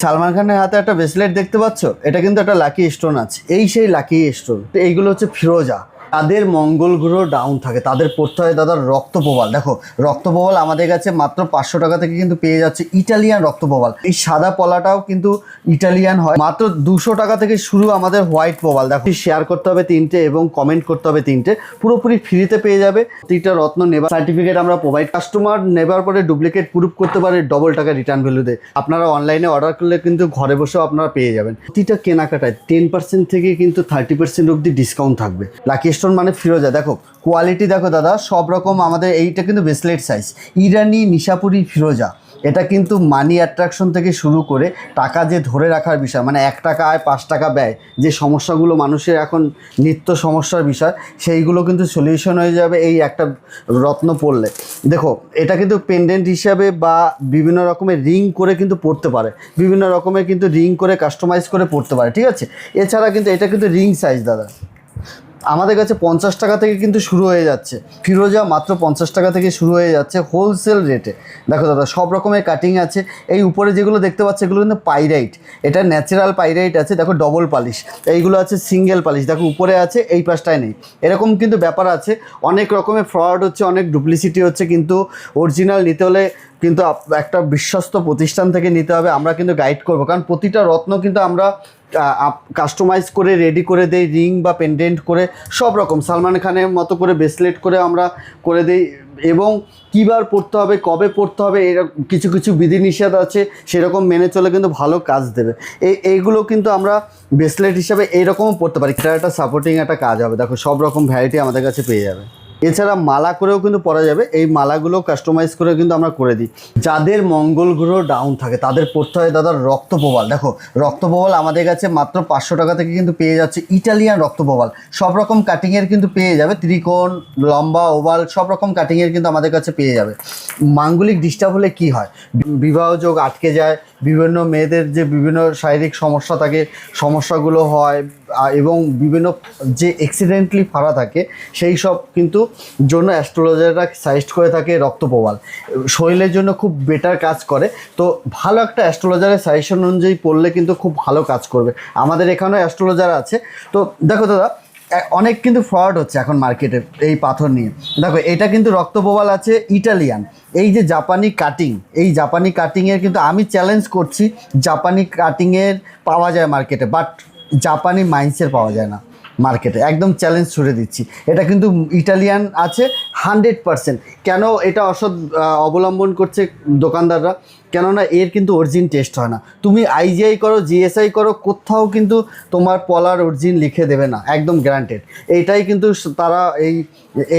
সালমান খানের হাতে একটা ব্রেসলেট দেখতে পাচ্ছ, এটা কিন্তু একটা লাকি স্টোন আছে। এই সেই লাকি স্টোন, এইগুলো হচ্ছে ফিরোজা। তাদের মঙ্গল গ্রহ ডাউন থাকে, তাদের পড়তে হয় দাদা রক্তপ্রবাল। দেখো রক্তপ্রবাল আমাদের কাছে মাত্র 500 টাকা থেকে কিন্তু পেয়ে যাচ্ছে ইটালিয়ান রক্তপ্রবাল। এই সাদা পলাটাও কিন্তু ইটালিয়ান হয়, মাত্র 200 টাকা থেকে শুরু আমাদের হোয়াইট প্রবাল। দেখো শেয়ার করতে হবে 3টে এবং কমেন্ট করতে হবে 3টে, পুরোপুরি ফ্রিতে পেয়ে যাবে। প্রতিটা রত্ন নেবার সার্টিফিকেট আমরা প্রোভাইড, কাস্টমার নেবার পরে ডুপ্লিকেট প্রুফ করতে পারে, ডবল টাকা রিটার্ন ভ্যালু দেয়। আপনারা অনলাইনে অর্ডার করলে কিন্তু ঘরে বসেও আপনারা পেয়ে যাবেন। প্রতিটা কেনাকাটায় 10% থেকে কিন্তু 30% অবধি ডিসকাউন্ট থাকবে। লাকি স্টোন মানে ফিরোজা। দেখো কোয়ালিটি দেখো দাদা, সব রকম আমাদের। এইটা কিন্তু ব্রেসলেট সাইজ, ইরানি নিশাপুরি ফিরোজা। এটা কিন্তু মানি অ্যাট্রাকশন থেকে শুরু করে টাকা যে ধরে রাখার বিষয়, মানে 1 টাকা আয় 5 টাকা ব্যয়, যে সমস্যাগুলো মানুষের এখন নিত্য সমস্যার বিষয়, সেইগুলো কিন্তু সলিউশন হয়ে যাবে এই একটা রত্ন পরলে। দেখো এটা কিন্তু পেন্ডেন্ট হিসাবে বা বিভিন্ন রকমের রিং করে কিন্তু পরতে পারে, বিভিন্ন রকমের কিন্তু রিং করে কাস্টমাইজ করে পরতে পারে, ঠিক আছে। এছাড়া কিন্তু এটা কিন্তু রিং সাইজ দাদা আমাদের কাছে 50 টাকা থেকে কিন্তু শুরু হয়ে যাচ্ছে ফিরোজা, মাত্র 50 টাকা থেকে শুরু হয়ে যাচ্ছে হোলসেল রেটে। দেখো দাদা সব রকমের কাটিং আছে। এই উপরে যেগুলো দেখতে পাচ্ছ এগুলো কিন্তু পাইরাইট, এটা ন্যাচারাল পাইরাইট আছে। দেখো ডবল পালিশ, এইগুলো আছে সিঙ্গেল পালিশ। দেখো উপরে আছে, এই পাশটায় নেই, এরকম কিন্তু ব্যাপার আছে। অনেক রকমের ফ্রড হচ্ছে, অনেক ডুপ্লিসিটি হচ্ছে, কিন্তু অরিজিনাল নিতে হলে কিন্তু একটা বিশ্বস্ত প্রতিষ্ঠান থেকে নিতে হবে। আমরা কিন্তু গাইড করবো, কারণ প্রতিটা রত্ন কিন্তু আমরা কাস্টমাইজ করে রেডি করে দেই, রিং বা পেন্ডেন্ট করে সব রকম সালমান খানের মতো করে ব্রেসলেট করে আমরা করে দিই। এবং কীবার পড়তে হবে, কবে পড়তে হবে, এরকম কিছু কিছু বিধিনিষেধ আছে, সেরকম মেনে চলে কিন্তু ভালো কাজ দেবে। এইগুলো কিন্তু আমরা ব্রেসলেট হিসাবে এইরকমও পড়তে পারি। এটা একটা সাপোর্টিং একটা কাজ হবে। দেখো সব রকম ভ্যারাইটি আমাদের কাছে পেয়ে যাবে। এছাড়া মালা করেও কিন্তু পরা যাবে, এই মালাগুলো কাস্টমাইজ করে কিন্তু আমরা করে দিই। যাদের মঙ্গল গ্রহ ডাউন থাকে তাদের পড়তে হয় দাদা রক্তপ্রবাল। দেখো রক্তপ্রবাল আমাদের কাছে মাত্র 500 টাকা থেকে কিন্তু পেয়ে যাচ্ছে ইটালিয়ান রক্তপ্রবাল। সব রকম কাটিংয়ের কিন্তু পেয়ে যাবে, ত্রিকোণ, লম্বা, ওভাল, সব রকম কাটিংয়ের কিন্তু আমাদের কাছে পেয়ে যাবে। মাঙ্গলিক ডিস্টার্ব হলে কি হয়, বিবাহ যোগ আটকে যায়, বিভিন্ন মেয়েদের যে বিভিন্ন শারীরিক সমস্যা থাকে, সমস্যাগুলো হয়, এবং বিভিন্ন যে অ্যাক্সিডেন্টলি ফাড়া থাকে, সেই সব কিন্তু জন্য অ্যাস্ট্রোলজাররা সাজেস্ট করে থাকে রক্তপ্রবাল। শরীরের জন্য খুব বেটার কাজ করে। তো ভালো একটা অ্যাস্ট্রোলজারের সাজেশন অনুযায়ী পড়লে কিন্তু খুব ভালো কাজ করবে। আমাদের এখানেও অ্যাস্ট্রোলজার আছে। তো দেখো দাদা অনেক কিন্তু ফ্রড হচ্ছে এখন মার্কেটে এই পাথর নিয়ে। দেখো এটা কিন্তু রক্তপ্রবাল আছে ইটালিয়ান। এই যে জাপানি কাটিং, এই জাপানি কাটিংয়ের কিন্তু আমি চ্যালেঞ্জ করছি, জাপানি কাটিংয়ের পাওয়া যায় মার্কেটে, বাট জাপানি মাইন্সের পাওয়া যায় না মার্কেটে। একদম চ্যালেঞ্জ ছুড়ে দিচ্ছি, এটা কিন্তু ইটালিয়ান আছে 100%। কেন এটা অসৎ অবলম্বন করছে দোকানদাররা, কেননা এর কিন্তু অরিজিন টেস্ট হয় না। তুমি আইজিআই করো, জিএসআই করো, কোথাও কিন্তু তোমার পলার অরিজিন লিখে দেবে না, একদম গ্যারান্টেড। এইটাই কিন্তু তারা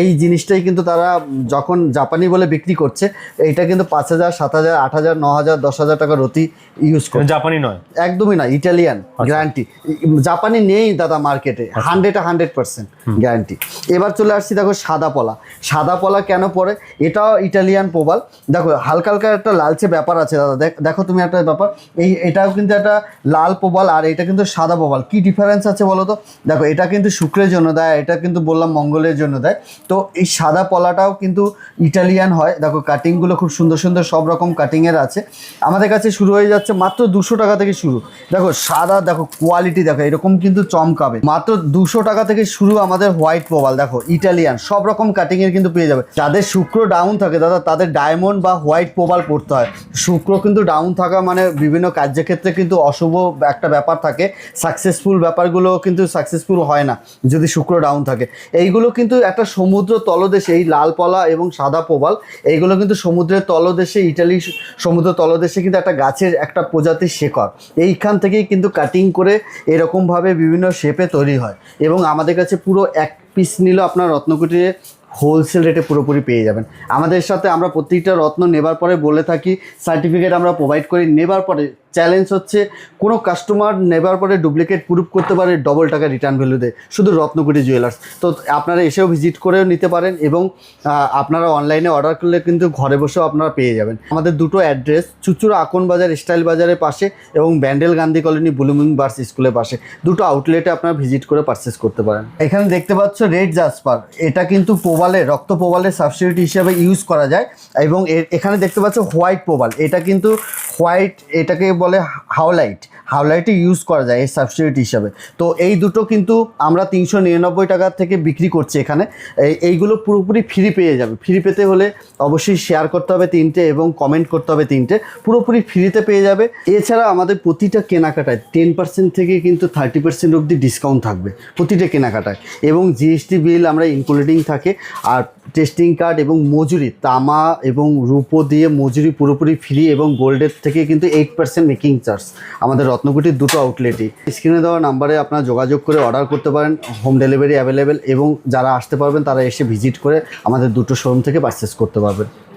এই জিনিসটাই কিন্তু তারা যখন জাপানি বলে বিক্রি করছে, এইটা কিন্তু 5,000, 7,000, 8,000, 9,000, 10,000 টাকার অতি ইউজ করে। জাপানি নয়, একদমই না, ইটালিয়ান গ্যারান্টি। জাপানি নেই দাদা মার্কেটে, 100% গ্যারান্টি। এবার চলে আসছি, দেখো সাদা পলা। সাদা পলা কেন পরে, এটাও ইটালিয়ান প্রবাল। দেখো হালকা হালকা একটা লালচে ব্যাপার আছে দাদা। দেখো তুমি একটা ব্যাপার, এটাও কিন্তু একটা লাল প্রবাল, আর এটা কিন্তু সাদা প্রবাল। কি ডিফারেন্স আছে বলো তো? দেখো এটা কিন্তু শুক্রের জন্য দেয়, এটা কিন্তু বললাম মঙ্গলের জন্য দেয়। তো এই সাদা পলাটাও কিন্তু ইটালিয়ান হয়। দেখো কাটিংগুলো খুব সুন্দর সুন্দর, সব রকম কাটিংয়ের আছে। আমাদের কাছে শুরু হয়ে যাচ্ছে মাত্র 200 টাকা থেকে শুরু। দেখো সাদা, দেখো কোয়ালিটি দেখো, এরকম কিন্তু চমকাবে। মাত্র 200 টাকা থেকে শুরু আমাদের হোয়াইট প্রবাল। দেখো ইটালিয়ান, সব রকম কাটিংয়ের কিন্তু পেয়ে যাবে। যাদের শুক্র ডাউন থাকে দাদা, তাদের ডায়মন্ড বা হোয়াইট প্রবাল পড়তে হয়। শুক্র কিন্তু ডাউন থাকা মানে বিভিন্ন কার্যক্ষেত্রে কিন্তু অশুভ একটা ব্যাপার থাকে, সাকসেসফুল ব্যাপারগুলো কিন্তু সাকসেসফুল হয় না যদি শুক্র ডাউন থাকে। এইগুলো কিন্তু একটা সমুদ্র তলদেশে, এই লাল পলা এবং সাদা প্রবাল, এইগুলো কিন্তু সমুদ্রের তলদেশে, ইটালি সমুদ্র তলদেশে কিন্তু একটা গাছের একটা প্রজাতির শেকড়, এইখান থেকেই কিন্তু কাটিং করে এরকমভাবে বিভিন্ন শেপে তৈরি হয়। এবং আমাদের কাছে পুরো 1 পিস নিলেও আপনার রত্নকুটিরে হোলসেল রেটে পুরোপুরি পেয়ে যাবেন। আমাদের সাথে আমরা প্রত্যেকটা রত্ন নেবার পরে বলে থাকি, সার্টিফিকেট আমরা প্রোভাইড করি। নেবার পরে চ্যালেঞ্জ হচ্ছে, কোনো কাস্টমার নেবার পরে ডুপ্লিকেট প্রুফ করতে পারে, ডবল টাকা রিটার্ন ভ্যালু দেয় শুধু রত্নকুটি জুয়েলার্স। তো আপনারা এসেও ভিজিট করেও নিতে পারেন, এবং আপনারা অনলাইনে অর্ডার করলে কিন্তু ঘরে বসেও আপনারা পেয়ে যাবেন। আমাদের দুটো অ্যাড্রেস, চুচুড়া আকন বাজার স্টাইল বাজারের পাশে এবং ব্যান্ডেল গান্ধী কলোনি ব্লুমিং বার্স স্কুলের পাশে। দুটো আউটলেটে আপনারা ভিজিট করে পারচেস করতে পারেন। এখানে দেখতে পাচ্ছ রেড জাসপার, এটা কিন্তু প্রবালের, রক্ত প্রবালের সাবস্টিটিউট হিসেবে ইউজ করা যায়। এবং এখানে দেখতে পাচ্ছ হোয়াইট প্রবাল, এটা কিন্তু হোয়াইট, এটাকে বলে হাওলাইটে ইউজ করা যায় এই সাবস্টিটিউট হিসাবে। তো এই দুটো কিন্তু আমরা 399 টাকা থেকে বিক্রি করছি এখানে। এইগুলো পুরোপুরি ফ্রি পেয়ে যাবে। ফ্রি পেতে হলে অবশ্যই শেয়ার করতে হবে 3টে এবং কমেন্ট করতে হবে 3টে, পুরোপুরি ফ্রিতে পেয়ে যাবে। এছাড়া আমাদের প্রতিটা কেনাকাটায় 10% থেকে কিন্তু 30% অবধি ডিসকাউন্ট থাকবে প্রতিটা কেনাকাটায়, এবং জিএসটি বিল আমরা ইনক্লুডিং থাকে। আর টেস্টিং কার্ড এবং মজুরি, তামা এবং রূপো দিয়ে মজুরি পুরোপুরি ফ্রি, এবং গোল্ডের থেকে কিন্তু 8% মেকিং চার্জ আমাদের রত্নকুটির দুটো আউটলেটই। স্ক্রিনে দেওয়া নাম্বারে আপনারা যোগাযোগ করে অর্ডার করতে পারেন, হোম ডেলিভারি অ্যাভেলেবেল, এবং যারা আসতে পারবেন তারা এসে ভিজিট করে আমাদের দুটো শোরুম থেকে পারচেস করতে পারবেন।